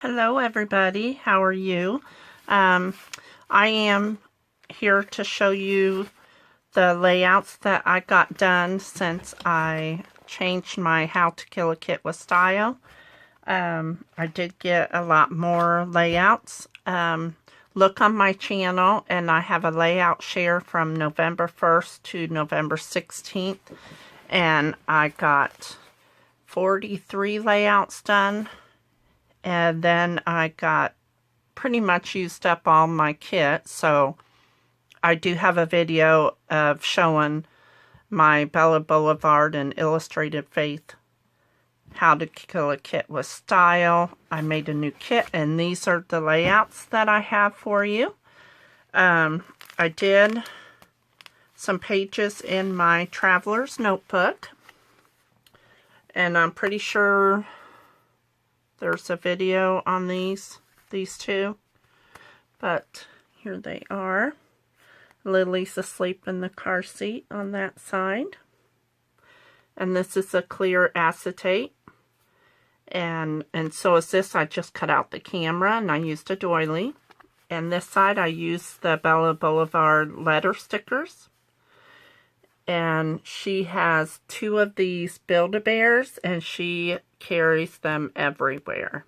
Hello everybody, how are you? I am here to show you the layouts that I got done since I changed my How to Kill a Kit with Style. I did get a lot more layouts. Look on my channel and I have a layout share from November 1st to November 16th, and I got 43 layouts done. And then I got pretty much used up all my kit, so I do have a video of showing my Bella Boulevard and Illustrated Faith How to Kill a Kit with Style. I made a new kit, and these are the layouts that I have for you. I did some pages in my Traveler's Notebook, and I'm pretty sure there's a video on these two, but here they are. Lily's asleep in the car seat on that side, and this is a clear acetate, and so is this. I just cut out the camera and I used a doily, and this side I used the Bella Boulevard letter stickers, and she has two of these Build-A-Bears and she carries them everywhere.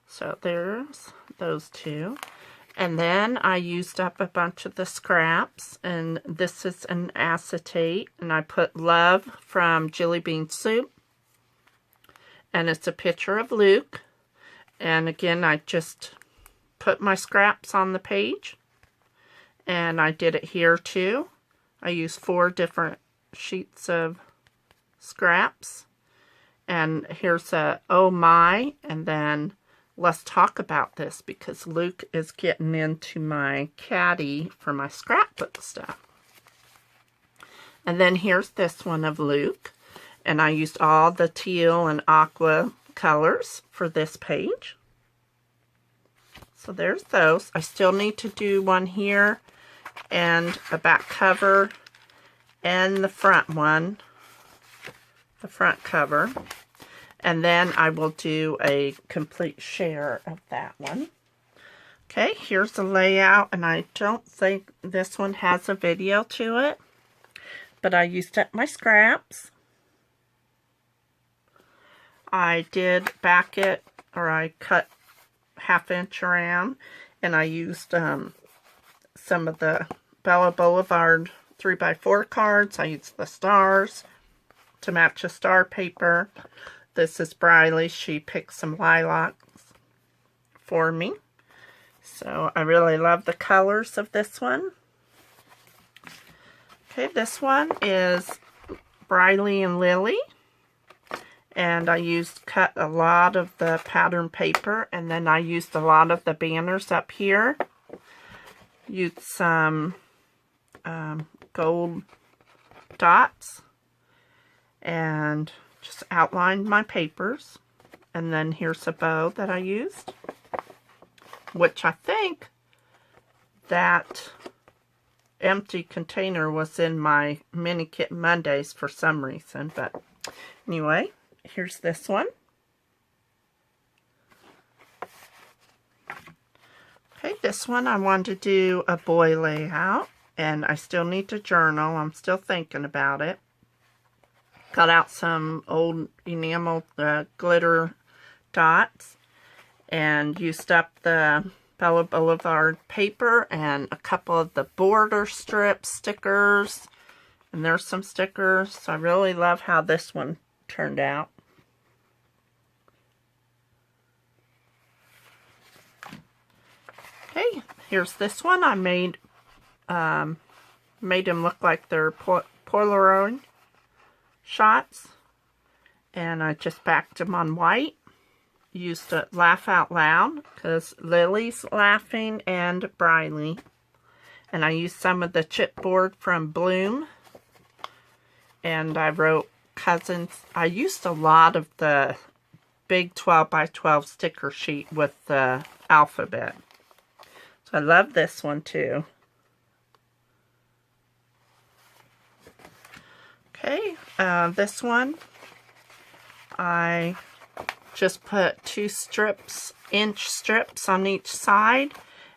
So there's those two. And then I used up a bunch of the scraps, and this is an acetate, and I put Love from Jelly Bean Soup, and it's a picture of Luke. And again, I just put my scraps on the page, and I did it here too. I used 4 different sheets of scraps. And here's a oh my, and then let's talk about this because Luke is getting into my caddy for my scrapbook stuff. And then here's this one of Luke, and I used all the teal and aqua colors for this page. So there's those. I still need to do one here and a back cover and the front one, the front cover, and then I will do a complete share of that one. Okay, here's the layout, and I don't think this one has a video to it, but I used up my scraps. I did back it, or I cut 1/2 inch around, and I used some of the Bella Boulevard 3x4 cards. I used the stars to match the star paper. This is Briley. She picked some lilacs for me. So I really love the colors of this one. Okay, this one is Briley and Lily. And I cut a lot of the pattern paper, and then I used a lot of the banners up here. Used some gold dots and just outlined my papers. And then here's a bow that I used, which I think that empty container was in my Mini Kit Mondays for some reason. But anyway, here's this one. Okay, this one I wanted to do a boy layout, and I still need to journal. I'm still thinking about it. Got out some old enamel glitter dots and used up the Bella Boulevard paper and a couple of the border strip stickers. And there's some stickers. So I really love how this one turned out. Okay, here's this one. I made them look like they're Polaroid shots, and I just backed them on white. Used to laugh out loud because Lily's laughing and Briley, and I used some of the chipboard from Bloom, and I wrote cousins. I used a lot of the big 12x12 sticker sheet with the alphabet. So I love this one too. Okay, this one I just put 2 inch strips on each side,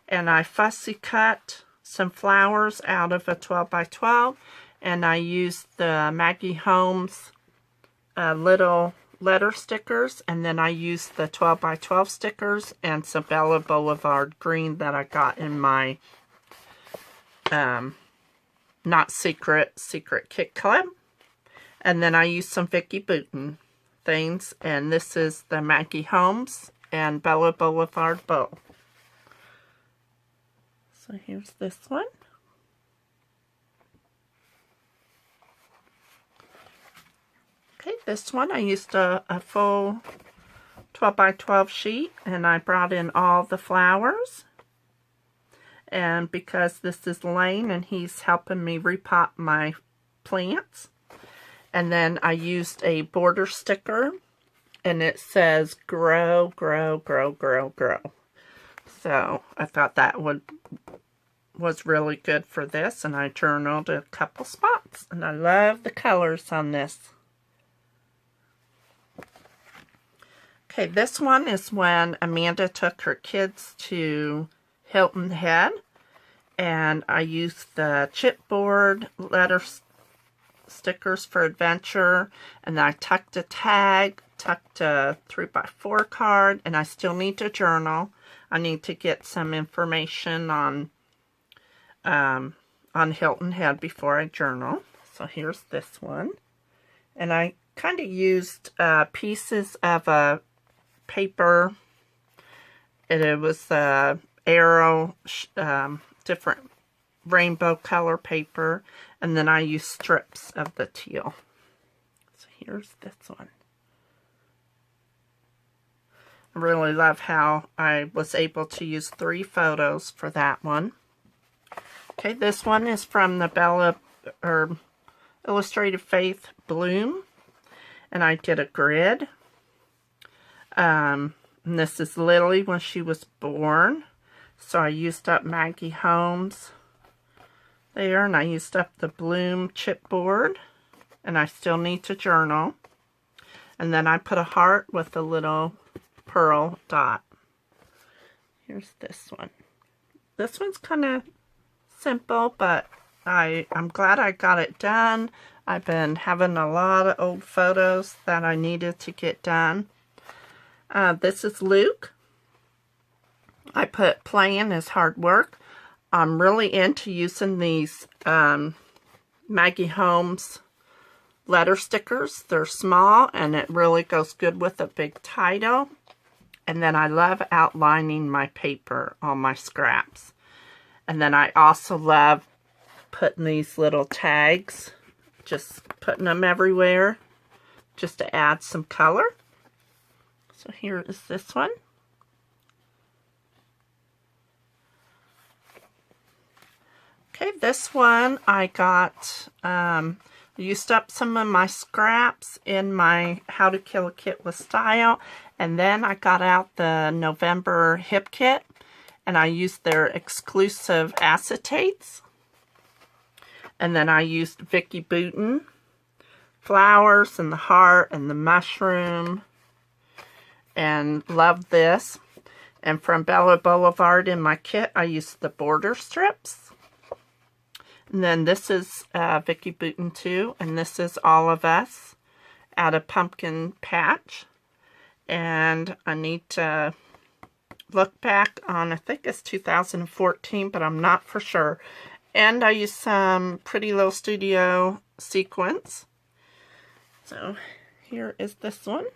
and I fussy cut some flowers out of a 12 by 12, and I used the Maggie Holmes little letter stickers, and then I used the 12 by 12 stickers and some Bella Boulevard green that I got in my not secret kit club. And then I used some Vicky Bouton things, and this is the Maggie Holmes and Bella Boulevard bow. So here's this one. Okay, this one I used a full 12 by 12 sheet, and I brought in all the flowers. And because this is Lane and he's helping me repot my plants. And then I used a border sticker, and it says grow, grow, grow, grow, grow. So I thought that was really good for this, and I journaled a couple spots. And I love the colors on this. Okay, this one is when Amanda took her kids to Hilton Head, and I used the chipboard letter stickers for adventure, and then I tucked a tag, tucked a 3x4 card, and I still need to journal. I need to get some information on Hilton Head before I journal. So here's this one, and I kind of used pieces of a paper. It was arrow, different rainbow color paper, and then I used strips of the teal. So here's this one. I really love how I was able to use 3 photos for that one. Okay, this one is from the Illustrated Faith Bloom, and I did a grid. And this is Lily when she was born. So I used up Maggie Holmes there, and I used up the Bloom chipboard, and I still need to journal. And then I put a heart with a little pearl dot. Here's this one. This one's kind of simple, but I'm glad I got it done. I've been having a lot of old photos that I needed to get done. This is Luke. I put playing is hard work. I'm really into using these Maggie Holmes letter stickers. They're small, and it really goes good with a big title. And then I love outlining my paper on my scraps. And then I also love putting these little tags, just putting them everywhere just to add some color. So here is this one. Okay, this one I got, used up some of my scraps in my How to Kill a Kit with Style, and then I got out the November Hip Kit, and I used their exclusive acetates, and then I used Vicky Bouton flowers and the heart and the mushroom, and love this. And from Bella Boulevard in my kit, I used the border strips. And then this is Vicky Bouton too, and this is All of Us at a pumpkin patch. And I need to look back on, I think it's 2014, but I'm not for sure. And I used some Pretty Little Studio sequins. So here is this one.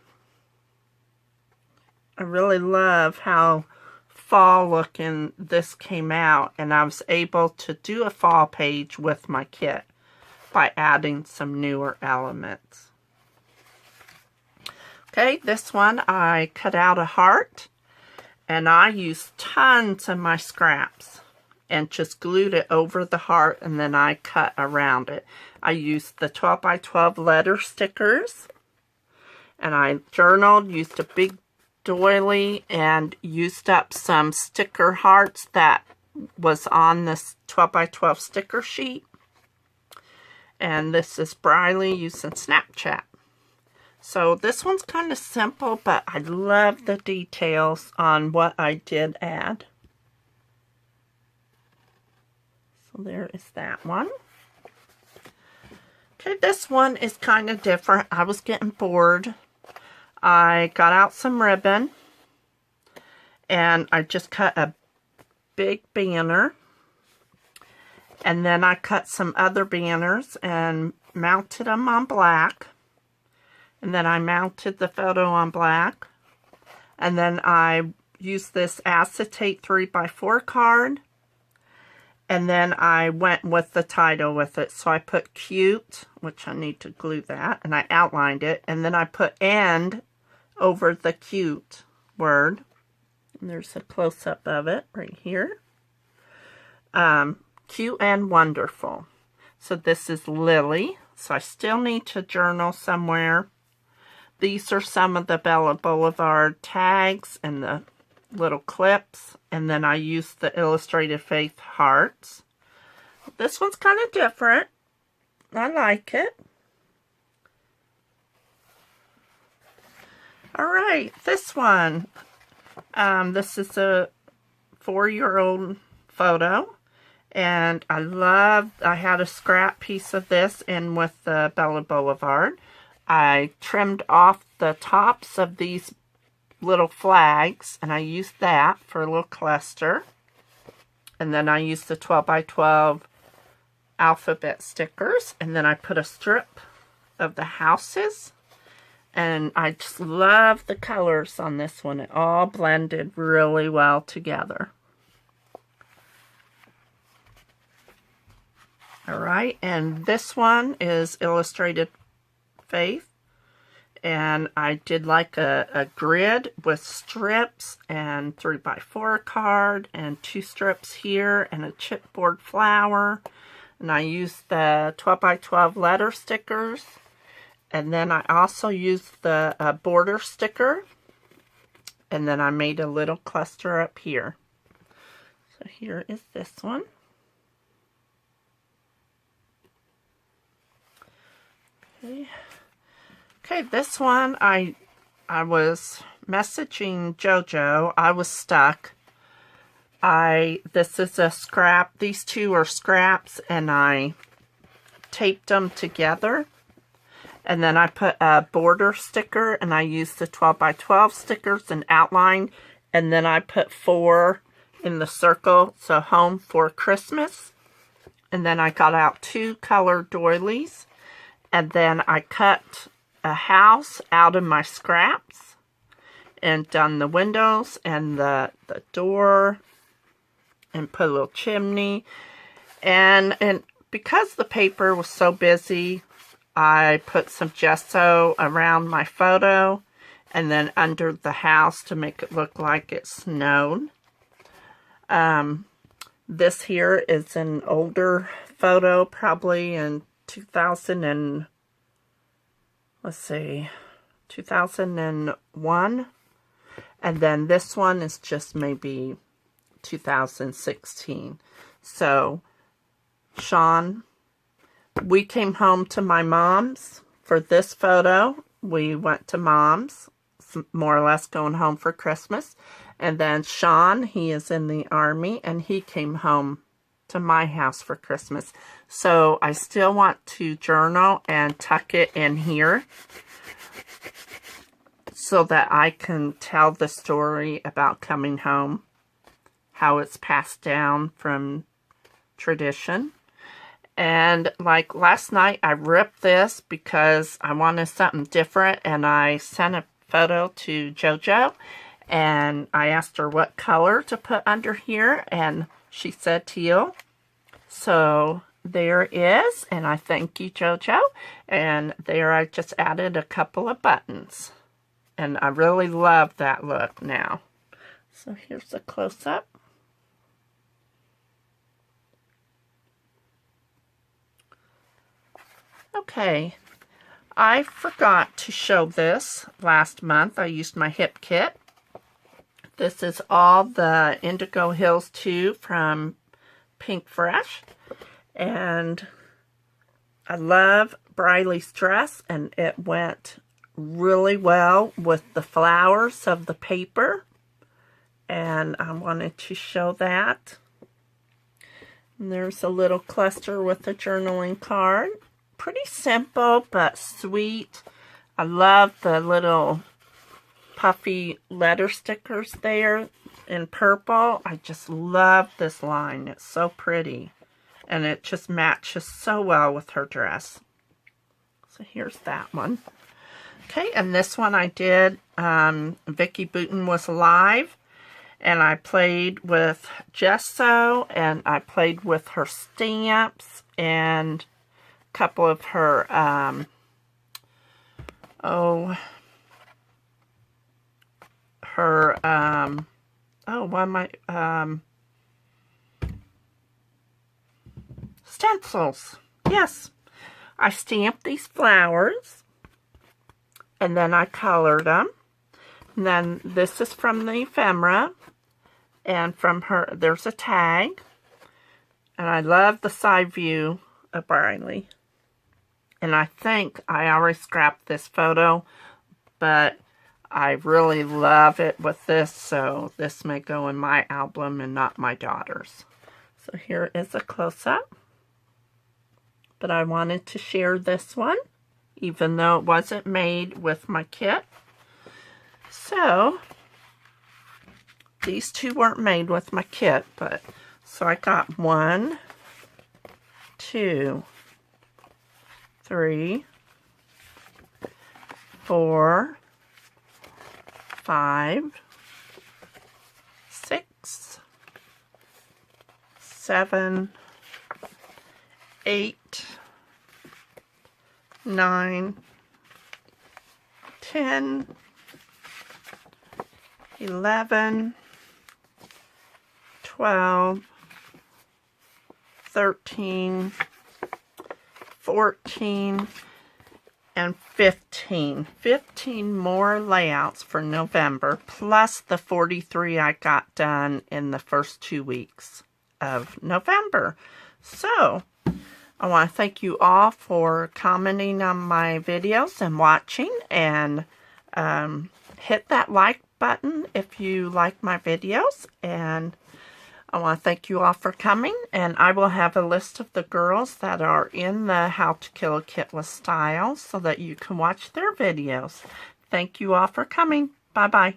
I really love how fall looking this came out, and I was able to do a fall page with my kit by adding some newer elements. Okay, this one I cut out a heart, and I used tons of my scraps and just glued it over the heart, and then I cut around it. I used the 12 by 12 letter stickers, and I journaled, used a big doily, and used up some sticker hearts that was on this 12 by 12 sticker sheet. And this is Briley using Snapchat. So this one's kind of simple, but I love the details on what I did add. So there is that one. Okay, this one is kind of different. I was getting bored. I got out some ribbon and I just cut a big banner. And then I cut some other banners and mounted them on black. And then I mounted the photo on black. And then I used this acetate 3x4 card. And then I went with the title with it. So I put cute, which I need to glue that. And I outlined it. And then I put and over the cute word. And there's a close-up of it right here. Cute and wonderful. So this is Lily. So I still need to journal somewhere. These are some of the Bella Boulevard tags and the little clips. And then I used the Illustrated Faith hearts. This one's kind of different. I like it. Alright, this one. This is a 4-year-old photo. And I had a scrap piece of this in with the Bella Boulevard. I trimmed off the tops of these little flags, and I used that for a little cluster. And then I used the 12x12 alphabet stickers, and then I put a strip of the houses. And I just love the colors on this one. It all blended really well together. Alright, and this one is Illustrated Faith. And I did like a grid with strips and 3x4 card and 2 strips here and a chipboard flower. And I used the 12x12 letter stickers. And then I also used the border sticker. And then I made a little cluster up here. So here is this one. Okay, this one I was messaging JoJo. I was stuck. This is a scrap. These two are scraps, and I taped them together. And then I put a border sticker, and I used the 12x12 stickers and outline. And then I put 4 in the circle, so home for Christmas. And then I got out 2 colored doilies. And then I cut a house out of my scraps and done the windows and the door and put a little chimney. And because the paper was so busy, I put some gesso around my photo and then under the house to make it look like it snowed. This here is an older photo, probably in 2001, and then this one is just maybe 2016. So Sean, we came home to my mom's for this photo. We went to mom's, more or less going home for Christmas. And then Sean, he is in the Army, and he came home to my house for Christmas. So I still want to journal and tuck it in here so that I can tell the story about coming home, how it's passed down from tradition. And like last night, I ripped this because I wanted something different, and I sent a photo to JoJo, and I asked her what color to put under here, and she said teal. So there is, and I thank you, JoJo. And there I just added a couple of buttons. And I really love that look now. So here's a close-up. Okay, I forgot to show this last month. I used my hip kit. This is all the Indigo Hills 2 from Pink Fresh. And I love Briley's dress, and it went really well with the flowers of the paper, and I wanted to show that. And there's a little cluster with a journaling card. Pretty simple but sweet. I love the little puffy letter stickers there in purple. I just love this line. It's so pretty, and it just matches so well with her dress. So here's that one. Okay, and this one I did, Vicki Boutin was live, and I played with gesso, and I played with her stamps, and a couple of her, stencils. Yes, I stamped these flowers, and then I colored them. And then this is from the ephemera, and from her, there's a tag. And I love the side view of Briley. And I think I already scrapped this photo, but I really love it with this, so this may go in my album and not my daughter's. So here is a close-up. But I wanted to share this one, even though it wasn't made with my kit. So, these two weren't made with my kit, but, so I got 1, 2, 3, 4, 5, 6, 7, 8, 9, 10, 11, 12, 13, 14, and 15. 15 more layouts for November, plus the 43 I got done in the first 2 weeks of November. So, I want to thank you all for commenting on my videos and watching, and hit that like button if you like my videos, and I want to thank you all for coming, and I will have a list of the girls that are in the How to Kill a Kit style so that you can watch their videos. Thank you all for coming. Bye-bye.